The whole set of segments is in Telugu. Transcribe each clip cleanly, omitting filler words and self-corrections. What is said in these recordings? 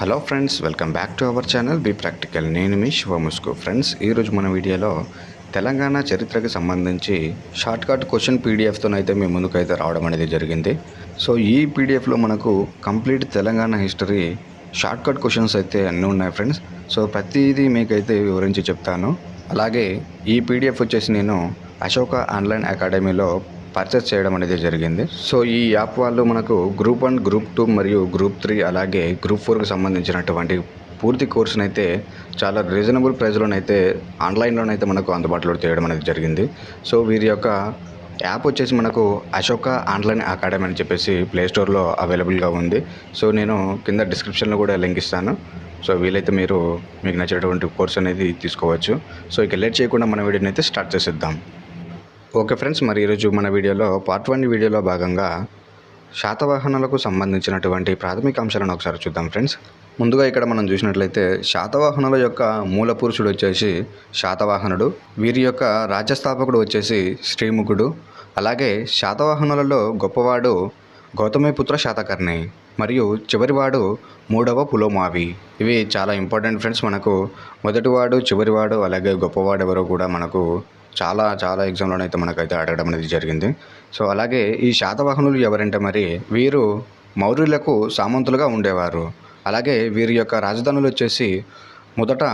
Hello friends, welcome back to our channel be practical. నేను మీ శివముస్కు. ఫ్రెండ్స్, ఈరోజు మన వీడియోలో తెలంగాణ చరిత్రకి సంబంధించి షార్ట్కట్ క్వశ్చన్ పీడిఎఫ్తోనైతే మీ ముందుకైతే రావడం అనేది జరిగింది. సో ఈ పీడిఎఫ్లో మనకు complete Telangana history shortcut questions అయితే అన్నీ ఉన్నాయి ఫ్రెండ్స్. సో ప్రతిదీ మీకైతే వివరించి చెప్తాను. అలాగే ఈ పీడిఎఫ్ వచ్చేసి నేను అశోక ఆన్లైన్ అకాడమీలో పర్చేస్ చేయడం అనేది జరిగింది. సో ఈ యాప్ వాళ్ళు మనకు గ్రూప్ 1, గ్రూప్ 2 మరియు గ్రూప్ 3 అలాగే గ్రూప్ 4కి సంబంధించినటువంటి పూర్తి కోర్సును అయితే చాలా రీజనబుల్ ప్రైస్లోనైతే ఆన్లైన్లోనైతే మనకు అందుబాటులో చేయడం అనేది జరిగింది. సో వీరి యొక్క యాప్ వచ్చేసి మనకు అశోక ఆన్లైన్ అకాడమీ అని చెప్పేసి ప్లేస్టోర్లో అవైలబుల్గా ఉంది. సో నేను కింద డిస్క్రిప్షన్లో కూడా లింక్ ఇస్తాను. సో వీలైతే మీకు నచ్చినటువంటి కోర్స్ అనేది తీసుకోవచ్చు. సో ఇక లేట్ చేయకుండా మన వీడియోని అయితే స్టార్ట్ చేసేద్దాం. ఓకే ఫ్రెండ్స్, మరి ఈరోజు మన వీడియోలో పార్ట్ 1 వీడియోలో భాగంగా శాతవాహనులకు సంబంధించినటువంటి ప్రాథమిక అంశాలను ఒకసారి చూద్దాం ఫ్రెండ్స్. ముందుగా ఇక్కడ మనం చూసినట్లయితే శాతవాహనుల యొక్క మూల పురుషుడు వచ్చేసి శాతవాహనుడు. వీరి యొక్క రాజ్యస్థాపకుడు వచ్చేసి శ్రీముఖుడు. అలాగే శాతవాహనులలో గొప్పవాడు గౌతమిపుత్ర శాతకర్ణి మరియు చివరివాడు మూడవ పులోమావి. ఇవి చాలా ఇంపార్టెంట్ ఫ్రెండ్స్. మనకు మొదటివాడు, చివరివాడు అలాగే గొప్పవాడు ఎవరో కూడా మనకు చాలా ఎగ్జామ్లోనైతే మనకైతే అడగడం అనేది జరిగింది. సో అలాగే ఈ శాతవాహనులు ఎవరంటే మరి వీరు మౌర్యులకు సామంతులుగా ఉండేవారు. అలాగే వీరి యొక్క రాజధానులు వచ్చేసి మొదట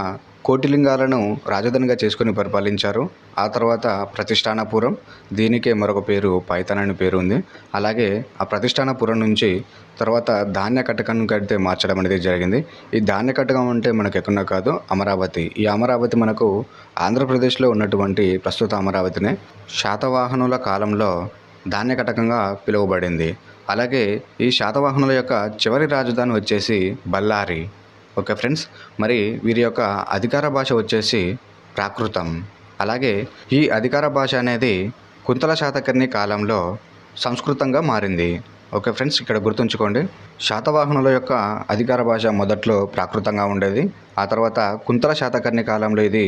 కోటిలింగాలను రాజధానిగా చేసుకొని పరిపాలించారు. ఆ తర్వాత ప్రతిష్టానపురం, దీనికే మరొక పేరు పైతన్ అని పేరు ఉంది. అలాగే ఆ ప్రతిష్టానపురం నుంచి తర్వాత ధాన్య కటకానికి అయితే మార్చడం అనేది జరిగింది. ఈ ధాన్య కటకం అంటే మనకు ఎక్కడో కాదు, అమరావతి. ఈ అమరావతి మనకు ఆంధ్రప్రదేశ్లో ఉన్నటువంటి ప్రస్తుత అమరావతినే శాతవాహనుల కాలంలో ధాన్య కటకంగా పిలువబడింది. అలాగే ఈ శాతవాహనుల యొక్క చివరి రాజధాని వచ్చేసి బళ్ళారి. ఓకే ఫ్రెండ్స్, మరి వీరి యొక్క అధికార భాష వచ్చేసి ప్రాకృతం. అలాగే ఈ అధికార భాష అనేది కుంతల శాతకర్ణి కాలంలో సంస్కృతంగా మారింది. ఓకే ఫ్రెండ్స్, ఇక్కడ గుర్తుంచుకోండి, శాతవాహనుల యొక్క అధికార భాష మొదట్లో ప్రాకృతంగా ఉండేది. ఆ తర్వాత కుంతల శాతకర్ణి కాలంలో ఇది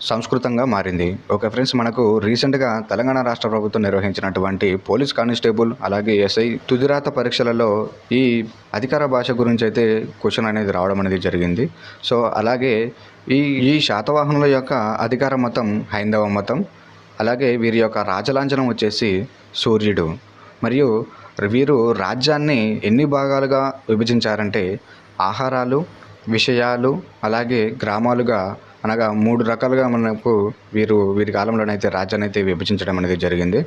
సంస్కృతంగా మారింది. ఓకే ఫ్రెండ్స్, మనకు రీసెంట్గా తెలంగాణ రాష్ట్ర ప్రభుత్వం నిర్వహించినటువంటి పోలీస్ కానిస్టేబుల్ అలాగే ఎస్ఐ తుదిరాత పరీక్షలలో ఈ అధికార భాష గురించి అయితే క్వశ్చన్ అనేది రావడం అనేది జరిగింది. సో అలాగే ఈ శాతవాహనుల యొక్క అధికార మతం హైందవ మతం. అలాగే వీరి యొక్క రాజలాంఛనం వచ్చేసి సూర్యుడు. మరియు వీరు రాజ్యాన్ని ఎన్ని భాగాలుగా విభజించారంటే ఆహారాలు, విషయాలు అలాగే గ్రామాలుగా, అనగా 3 రకాలుగా మనకు వీరి కాలంలోనైతే రాజ్యాన్ని అయితే విభజించడం అనేది జరిగింది.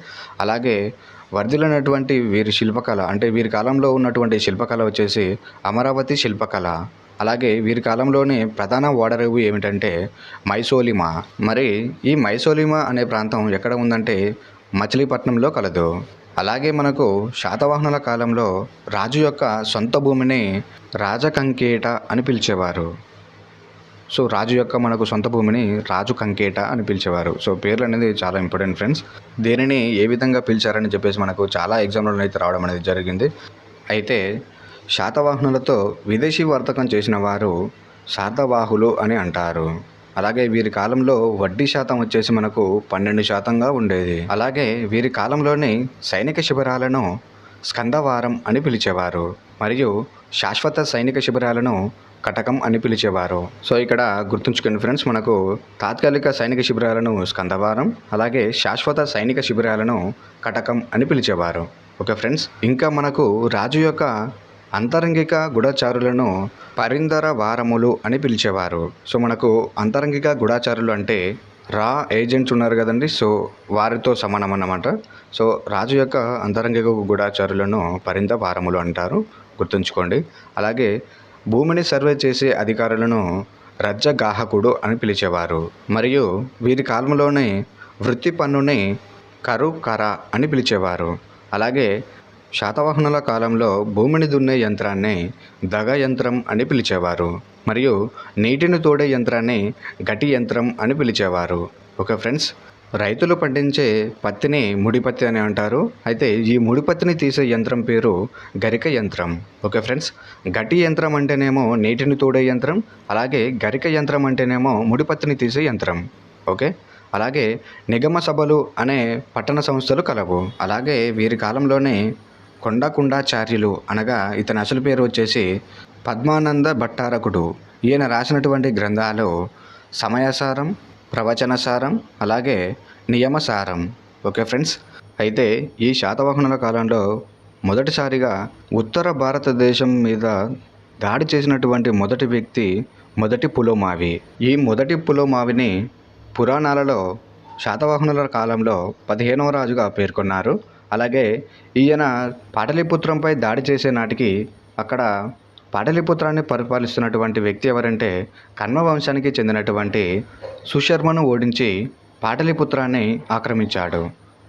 అలాగే వర్ధిల్లినటువంటి వీరి శిల్పకళ అంటే వీరి కాలంలో ఉన్నటువంటి శిల్పకళ వచ్చేసి అమరావతి శిల్పకళ. అలాగే వీరి కాలంలోని ప్రధాన ఓడరేవు ఏమిటంటే మైసోలిమా. మరి ఈ మైసోలిమా అనే ప్రాంతం ఎక్కడ ఉందంటే మచిలీపట్నంలో కలదు. అలాగే మనకు శాతవాహనుల కాలంలో రాజు యొక్క సొంత భూమిని రాజకంకేట అని పిలిచేవారు. సో రాజు యొక్క మనకు సొంత భూమిని రాజు కంకేట అని పిలిచేవారు. సో పేర్లు అనేది చాలా ఇంపార్టెంట్ ఫ్రెండ్స్. దేనిని ఏ విధంగా పిలిచారని చెప్పేసి మనకు చాలా ఎగ్జామ్లలో అయితే రావడం అనేది జరిగింది. అయితే శాతవాహనులతో విదేశీ వర్తకం చేసిన వారు శాతవాహులు అని అంటారు. అలాగే వీరి కాలంలో వడ్డీ శాతం వచ్చేసి మనకు 12% ఉండేది. అలాగే వీరి కాలంలోని సైనిక శిబిరాలను స్కందవారం అని పిలిచేవారు మరియు శాశ్వత సైనిక శిబిరాలను కటకం అని పిలిచేవారు. సో ఇక్కడ గుర్తుంచుకోండి ఫ్రెండ్స్, మనకు తాత్కాలిక సైనిక శిబిరాలను స్కందవారం అలాగే శాశ్వత సైనిక శిబిరాలను కటకం అని పిలిచేవారు. ఓకే ఫ్రెండ్స్, ఇంకా మనకు రాజు యొక్క అంతరంగిక గూఢచారులను పరిందర వారములు అని పిలిచేవారు. సో మనకు అంతరంగిక గూఢచారులు అంటే రా ఏజెంట్స్ ఉన్నారు కదండి, సో వారితో సమానం అన్నమాట. సో రాజు యొక్క అంతరంగిక గూఢచారులను పరింద వారములు అంటారు, గుర్తుంచుకోండి. అలాగే భూమిని సర్వే చేసే అధికారులను రజ్జగాహకుడు అని పిలిచేవారు. మరియు వీరి కాలంలోనే వృత్తి పన్నుని కరుకర అని పిలిచేవారు. అలాగే శాతవాహనుల కాలంలో భూమిని దున్నే యంత్రాన్ని దగ యంత్రం అని పిలిచేవారు మరియు నీటిని తోడే యంత్రాన్ని గటి యంత్రం అని పిలిచేవారు. ఓకే ఫ్రెండ్స్, రైతులు పండించే పత్తిని ముడిపత్తి అని అంటారు. అయితే ఈ ముడిపత్తిని తీసే యంత్రం పేరు గరిక యంత్రం. ఓకే ఫ్రెండ్స్, గటి యంత్రం అంటేనేమో నీటిని తోడే యంత్రం, అలాగే గరిక యంత్రం అంటేనేమో ముడిపత్తిని తీసే యంత్రం. ఓకే, అలాగే నిగమ సభలు అనే పట్టణ సంస్థలు కలవు. అలాగే వీరి కాలంలోనే కొండాచార్యులు అనగా ఇతని అసలు పేరు వచ్చేసి పద్మానంద భట్టారకుడు ఈయన రాసినటువంటి గ్రంథాలు సమయసారం, ప్రవచనసారం, అలాగే నియమసారం. ఓకే ఫ్రెండ్స్, అయితే ఈ శాతవాహనుల కాలంలో మొదటిసారిగా ఉత్తర భారతదేశం మీద దాడి చేసినటువంటి మొదటి వ్యక్తి మొదటి పులోమావి. ఈ మొదటి పులోమావిని పురాణాలలో శాతవాహనుల కాలంలో 15వ రాజుగా పేర్కొన్నారు. అలాగే ఈయన పాటలీపుత్రంపై దాడి చేసే నాటికి అక్కడ పాటలీపుత్రాన్ని పరిపాలిస్తున్నటువంటి వ్యక్తి ఎవరంటే కన్వ వంశానికి చెందినటువంటి సుశర్మను ఓడించి పాటలీపుత్రాన్ని ఆక్రమించాడు.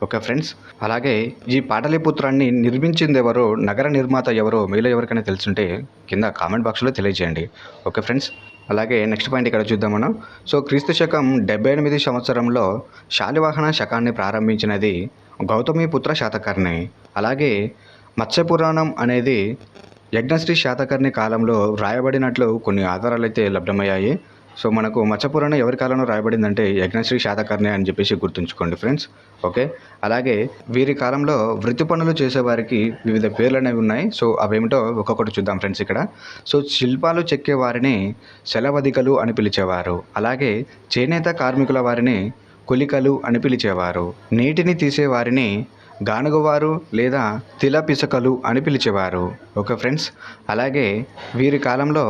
ఓకే ఫ్రెండ్స్, అలాగే ఈ పాటలీపుత్రాన్ని నిర్మించింది ఎవరో, నగర నిర్మాత ఎవరో మీలో ఎవరికైనా తెలుసుంటే కింద కామెంట్ బాక్స్లో తెలియజేయండి. ఓకే ఫ్రెండ్స్, అలాగే నెక్స్ట్ పాయింట్ ఇక్కడ చూద్దాం మనం. సో క్రీస్తు శకం 78 సంవత్సరంలో శాలివాహన శకాన్ని ప్రారంభించినది గౌతమిపుత్ర శాతకర్ణి. అలాగే మత్స్యపురాణం అనేది యజ్ఞశ్రీ శాతకర్ణి కాలంలో రాయబడినట్లు కొన్ని ఆధారాలు అయితే లభ్యమయ్యాయి. సో మనకు మత్స్యపురాణం ఎవరి కాలంలో రాయబడిందంటే యజ్ఞశ్రీ శాతకర్ణి అని చెప్పేసి గుర్తుంచుకోండి ఫ్రెండ్స్. ఓకే, అలాగే వీరి కాలంలో వృత్తి పనులు చేసేవారికి వివిధ పేర్లు అనేవి ఉన్నాయి. సో అవేమిటో ఒక్కొక్కటి చూద్దాం ఫ్రెండ్స్ ఇక్కడ. సో శిల్పాలు చెక్కే వారిని శలవధికలు అని పిలిచేవారు. అలాగే చేనేత కార్మికుల వారిని కొలికలు అని పిలిచేవారు. నీటిని తీసేవారిని గానుగవారు లేదా తిలపిసకలు అని పిలిచేవారు. ఓకే ఫ్రెండ్స్, అలాగే వీరి కాలంలో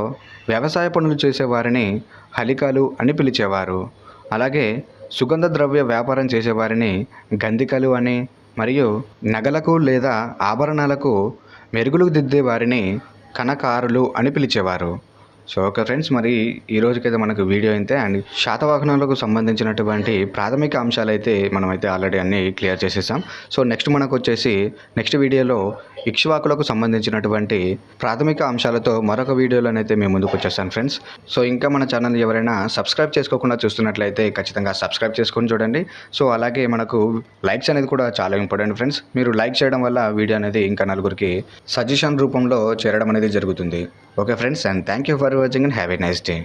వ్యవసాయ పనులు చేసేవారిని హలికలు అని పిలిచేవారు. అలాగే సుగంధ ద్రవ్య వ్యాపారం చేసేవారిని గంధికలు అని, మరియు నగలకు లేదా ఆభరణాలకు మెరుగులు దిద్దే వారిని కనకారులు అని పిలిచేవారు. సో ఓకే ఫ్రెండ్స్, మరి ఈ రోజుకైతే మనకు వీడియో అయితే అండ్ శాతవాహనులకు సంబంధించినటువంటి ప్రాథమిక అంశాలైతే మనమైతే ఆల్రెడీ అన్నీ క్లియర్ చేసేసాం. సో నెక్స్ట్ వీడియోలో ఇక్ష్వాకులకు సంబంధించినటువంటి ప్రాథమిక అంశాలతో మరొక వీడియోలోనైతే మేము ముందుకు వచ్చేస్తాను ఫ్రెండ్స్. సో ఇంకా మన ఛానల్ ఎవరైనా సబ్స్క్రైబ్ చేసుకోకుండా చూస్తున్నట్లయితే ఖచ్చితంగా సబ్స్క్రైబ్ చేసుకొని చూడండి. సో అలాగే మనకు లైక్స్ అనేది కూడా చాలా ఇంపార్టెంట్ ఫ్రెండ్స్. మీరు లైక్ చేయడం వల్ల వీడియో అనేది ఇంకా నలుగురికి సజెషన్ రూపంలో చేరడం అనేది జరుగుతుంది. Okay friends, and thank you for watching and have a nice day.